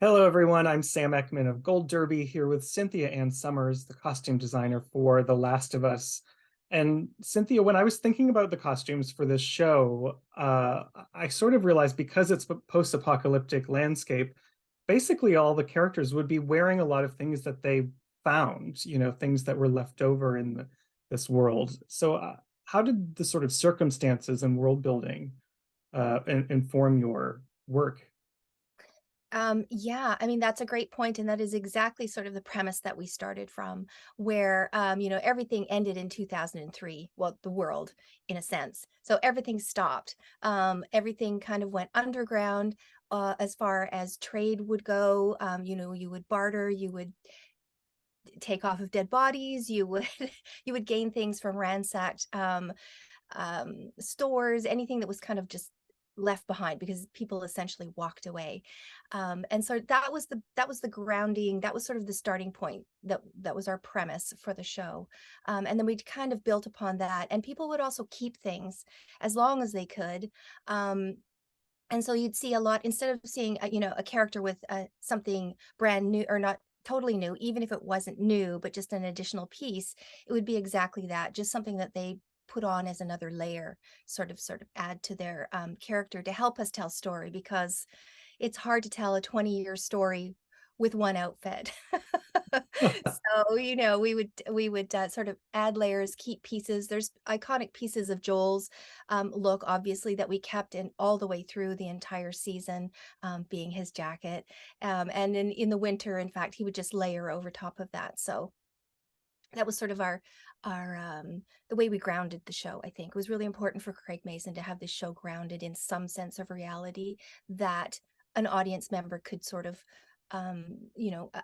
Hello, everyone. I'm Sam Eckmann of Gold Derby here with Cynthia Ann Summers, the costume designer for The Last of Us. And Cynthia, when I was thinking about the costumes for this show, I sort of realized because it's a post-apocalyptic landscape, basically all the characters would be wearing a lot of things that they found, things that were left over in this world. So how did the sort of circumstances and world building inform your work? Yeah, I mean, that's a great point, and that is exactly sort of the premise that we started from, where, everything ended in 2003. Well, the world, in a sense. So everything stopped. Everything kind of went underground, as far as trade would go. You would barter, you would take off of dead bodies, you would you would gain things from ransacked stores, anything that was kind of just left behind because people essentially walked away. And so that was the grounding, that was sort of the starting point, that was our premise for the show. And then we kind of built upon that, and people would also keep things as long as they could. And so you'd see a lot, instead of seeing a character with something brand new, or not totally new, even if it wasn't new but just an additional piece, it would be exactly that, just something that they put on as another layer, sort of add to their character to help us tell story, because it's hard to tell a 20-year story with one outfit. So, we would sort of add layers, keep pieces. There's iconic pieces of Joel's look, obviously, that we kept in all the way through the entire season, being his jacket. And in the winter, in fact, he would just layer over top of that. So that was sort of our the way we grounded the show. I think it was really important for Craig Mason to have this show grounded in some sense of reality that an audience member could sort of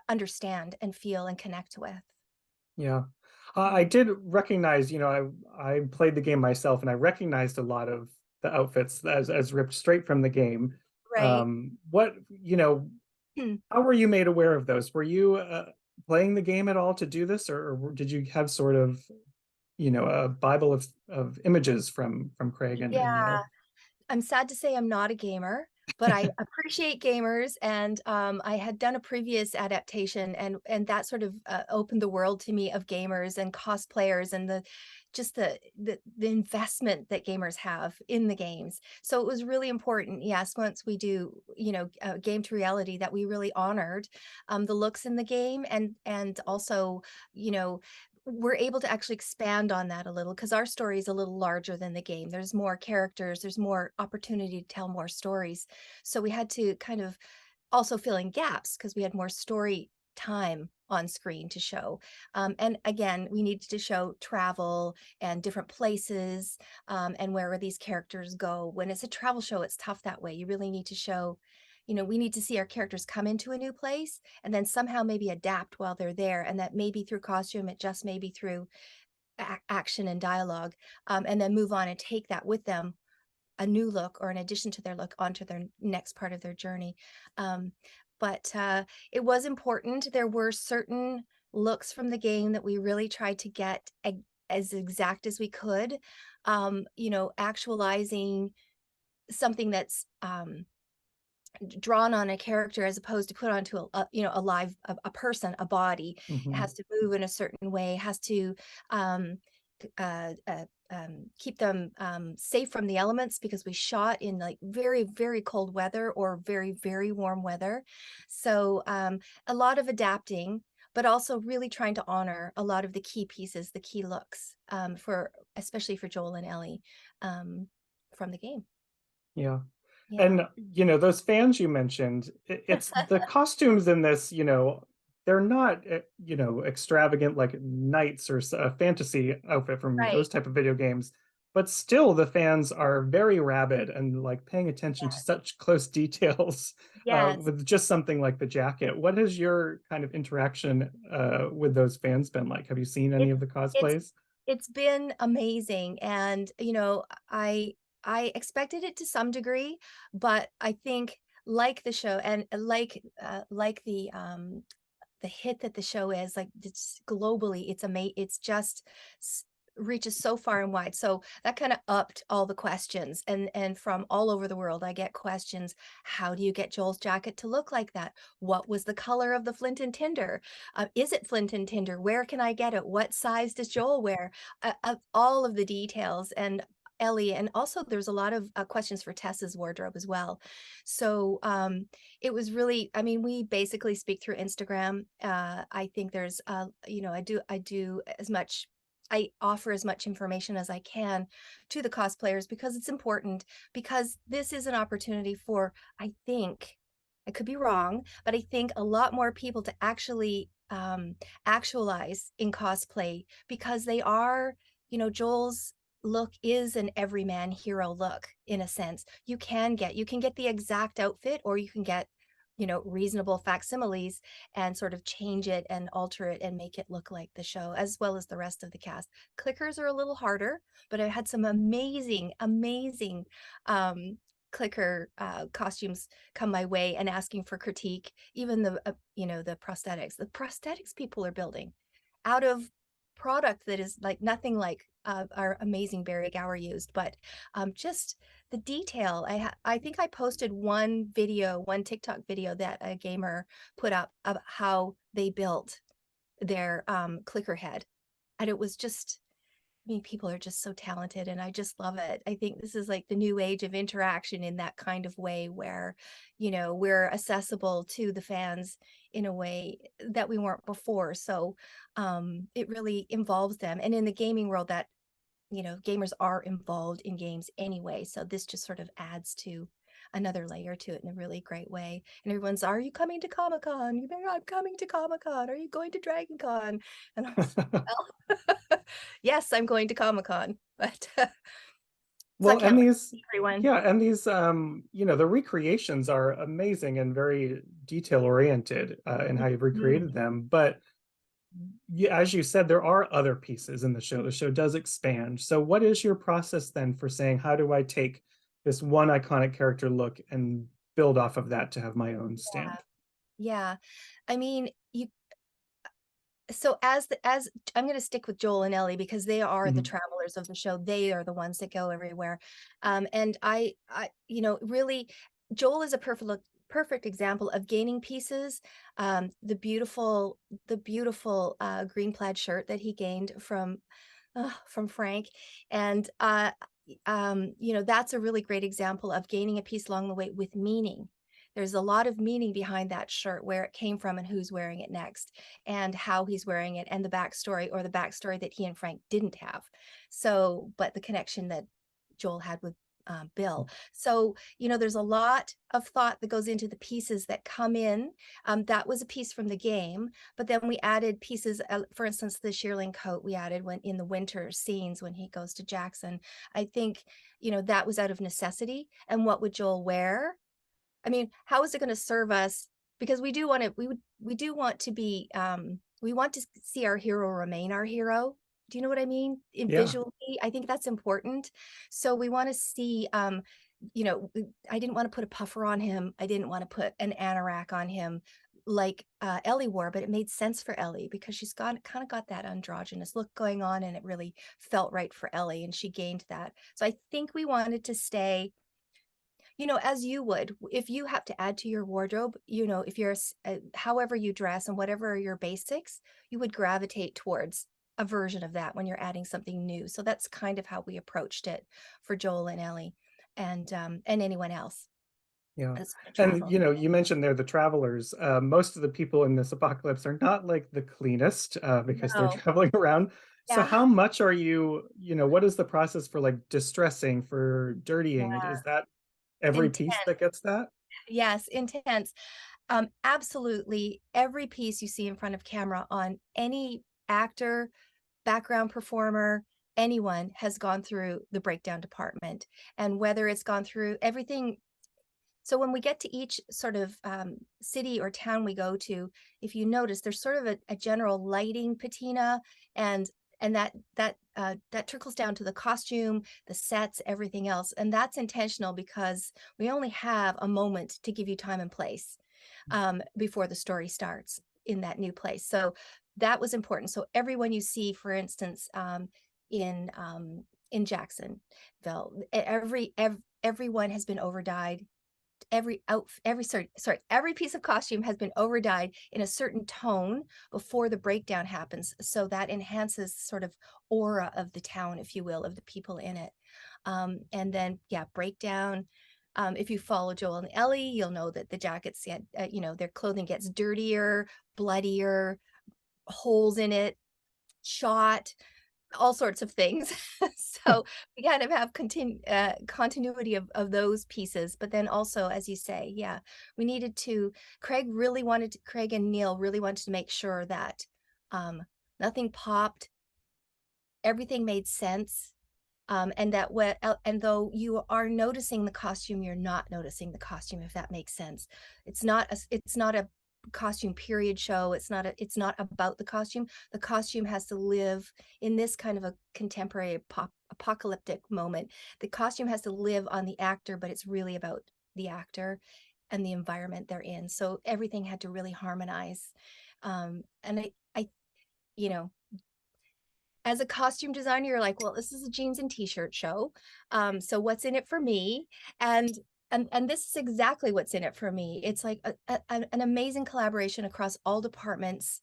understand and feel and connect with. Yeah. I did recognize, I played the game myself and I recognized a lot of the outfits as ripped straight from the game. Right. What, how were you made aware of those? Were you playing the game at all to do this, or did you have sort of, a Bible of images from Craig and Yeah. Neil? I'm sad to say I'm not a gamer, but I appreciate gamers, and I had done a previous adaptation, and that sort of opened the world to me of gamers and cosplayers, and the investment that gamers have in the games. So it was really important, yes, once we do, game to reality, that we really honored the looks in the game, and also, you know, we're able to actually expand on that a little, because our story is a little larger than the game. There's more characters, there's more opportunity to tell more stories. So we had to kind of also fill in gaps because we had more story time on screen to show. And again, we needed to show travel and different places, and where these characters go. When it's a travel show, it's tough that way. You really need to show, we need to see our characters come into a new place and then somehow maybe adapt while they're there. And that may be through costume, it just may be through action and dialogue, and then move on and take that with them, a new look or an addition to their look, onto their next part of their journey. Um, but it was important. There were certain looks from the game that we really tried to get as exact as we could. Actualizing something that's drawn on a character as opposed to put onto a live a person, a body. It Hmm. has to move in a certain way, has to um, keep them safe from the elements, because we shot in like very, very cold weather or very, very warm weather. So a lot of adapting, but also really trying to honor a lot of the key pieces, the key looks, for especially for Joel and Ellie, um, from the game. Yeah. Yeah. And those fans you mentioned, it's the costumes in this, they're not extravagant like knights or a fantasy outfit from Right. those type of video games, but still the fans are very rabid and like paying attention to such close details Yes. with just something like the jacket. What has your kind of interaction with those fans been like? Have you seen any It's of the it's cosplays? it's been amazing, and, I expected it to some degree, but I think, like the show, and like the hit that the show is, like, it's globally, it's just reaches so far and wide. So that kind of upped all the questions. And from all over the world, I get questions. How do you get Joel's jacket to look like that? What was the color of the flint and tinder? Is it flint and tinder? Where can I get it? What size does Joel wear? All of the details. And Ellie, and also there's a lot of questions for Tessa's wardrobe as well. So it was really, I mean, we basically speak through Instagram. I think there's, you know, I do as much, I offer as much information as I can to the cosplayers because it's important, because this is an opportunity for, I think, I could be wrong, but I think a lot more people to actually actualize in cosplay, because they are, you know, Joel's look is an everyman hero look in a sense. You can get the exact outfit, or you can get, you know, reasonable facsimiles and sort of change it and alter it and make it look like the show, as well as the rest of the cast. Clickers are a little harder, but I had some amazing, amazing clicker costumes come my way and asking for critique. Even the you know, the prosthetics people are building out of product that is like nothing like our amazing Barry Gower used, but just the detail. I think I posted one video, one TikTok video that a gamer put up of how they built their clicker head, and it was just, I mean, people are just so talented, and I just love it. I think this is like the new age of interaction in that kind of way where, you know, we're accessible to the fans in a way that we weren't before. So it really involves them. And in the gaming world, that, you know, gamers are involved in games anyway. So this just sort of adds to another layer to it in a really great way. And everyone's, are you coming to Comic-Con? You better, I'm coming to Comic-Con. Are you going to Dragon Con? And I was like, well, yes, I'm going to Comic-Con, but so I Well, can't and wait to these, see everyone. yeah, and these, you know, the recreations are amazing and very detail oriented in how you've Mhm. recreated them. But as you said, there are other pieces in the show. The show does expand. So, what is your process then for saying, how do I take this one iconic character look and build off of that to have my own stamp? Yeah. I mean, you, so as I'm going to stick with Joel and Ellie because they are the Mhm. travelers of the show. They are the ones that go everywhere. And you know, really, Joel is a perfect example of gaining pieces. The beautiful green plaid shirt that he gained from Frank. And you know, that's a really great example of gaining a piece along the way with meaning. There's a lot of meaning behind that shirt, where it came from and who's wearing it next and how he's wearing it, and the backstory that he and Frank didn't have. So, but the connection that Joel had with Bill. So, you know, there's a lot of thought that goes into the pieces that come in. That was a piece from the game, but then we added pieces, for instance, the shearling coat we added when in the winter scenes when he goes to Jackson. I think, you know, that was out of necessity. And what would Joel wear? I mean, how is it going to serve us? Because we do want to, we do want to be, we want to see our hero remain our hero. Do you know what I mean? In Yeah. visually, I think that's important. So we want to see, you know, I didn't want to put a puffer on him. I didn't want to put an anorak on him like Ellie wore, but it made sense for Ellie because she's got kind of got that androgynous look going on, and it really felt right for Ellie, and she gained that. So I think we wanted to stay, you know, as you would, if you have to add to your wardrobe, you know, if you're, however you dress and whatever are your basics, you would gravitate towards a version of that when you're adding something new. So that's kind of how we approached it for Joel and Ellie, and anyone else Yeah. that's going to And travel. you know, you mentioned they're the travelers. Most of the people in this apocalypse are not like the cleanest because they're No. traveling around. So Yeah. how much are you, you know, what is the process for like distressing, for dirtying? Is that every piece Intense. that gets that? Yes, intense. Absolutely. Every piece you see in front of camera on any actor, background performer, anyone has gone through the breakdown department. And whether it's gone through everything. So when we get to each sort of city or town we go to, if you notice, there's sort of a general lighting patina, and that trickles down to the costume, the sets, everything else. And that's intentional because we only have a moment to give you time and place before the story starts in that new place. So that was important. So everyone you see, for instance, in Jacksonville. Everyone has been overdyed. Every piece of costume has been overdyed in a certain tone before the breakdown happens, so that enhances sort of aura of the town, if you will, of the people in it. And then breakdown. If you follow Joel and Ellie, you'll know that the jackets get, their clothing gets dirtier, bloodier, holes in it, shot, all sorts of things. So we kind of have continuity of those pieces, but then also, as you say, we needed to, Craig and Neil really wanted to make sure that nothing popped, everything made sense. And though you are noticing the costume, you're not noticing the costume, if that makes sense. It's not a costume period show. It's not about the costume. The costume has to live in this kind of a contemporary apocalyptic moment. The costume has to live on the actor, but it's really about the actor and the environment they're in. So everything had to really harmonize. And I as a costume designer, you're like, well, this is a jeans and t-shirt show. So what's in it for me? And this is exactly what's in it for me. It's like an amazing collaboration across all departments,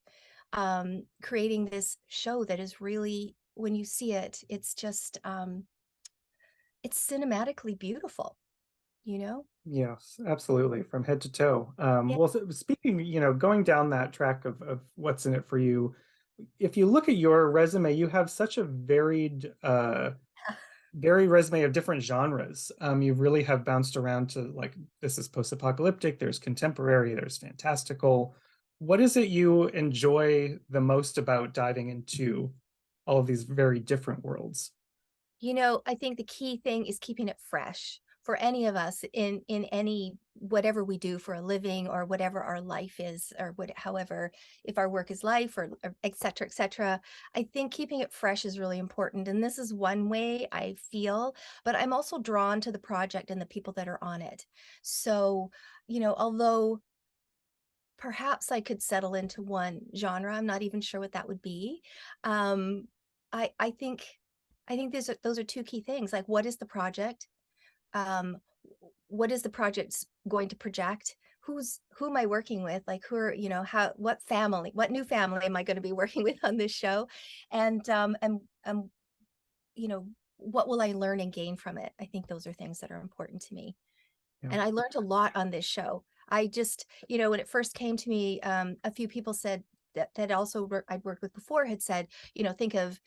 creating this show that is really, when you see it, it's just, it's cinematically beautiful, Yes, absolutely, from head to toe. Yeah. Well, speaking, going down that track of what's in it for you, if you look at your resume, you have such a varied resume of different genres. You really have bounced around to, like, this is post-apocalyptic, there's contemporary, there's fantastical. What is it you enjoy the most about diving into all of these very different worlds? I think the key thing is keeping it fresh for any of us in any, whatever we do for a living, or whatever our life is, or however, if our work is life, or et cetera, et cetera. I think keeping it fresh is really important. And this is one way I feel, but I'm also drawn to the project and the people that are on it. So, although perhaps I could settle into one genre, I'm not even sure what that would be. I think those are two key things. Like, what is the project? um what is the project going to project? Who am I working with? Like, who are, what new family am I going to be working with on this show? And what will I learn and gain from it? I think those are things that are important to me. Yeah. And I learned a lot on this show. I just, when it first came to me, a few people said that also I'd worked with before had said, think of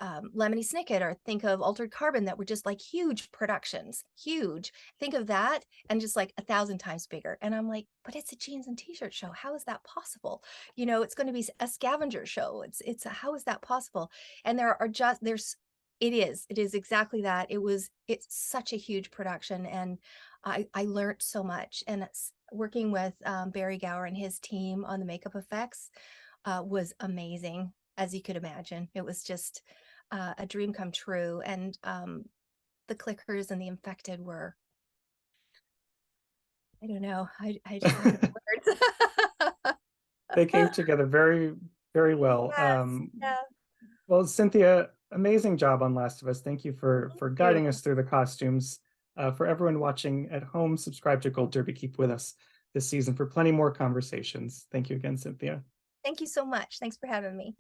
Lemony Snicket, or think of Altered Carbon, that were just like huge productions, huge. Think of that, and just like 1,000 times bigger. And I'm like, but it's a jeans and t-shirt show. How is that possible? It's going to be a scavenger show. How is that possible? And it is exactly that. It's such a huge production, and I learned so much. And working with Barry Gower and his team on the makeup effects was amazing, as you could imagine. It was just a dream come true. And the clickers and the infected were, I don't know, I don't have words. They came together very, very well. Yes, yeah. Well, Cynthia, amazing job on Last of Us. Thank you for Thank guiding us through the costumes. For everyone watching at home, subscribe to Gold Derby. Keep with us this season for plenty more conversations. Thank you again, Cynthia. Thank you so much. Thanks for having me.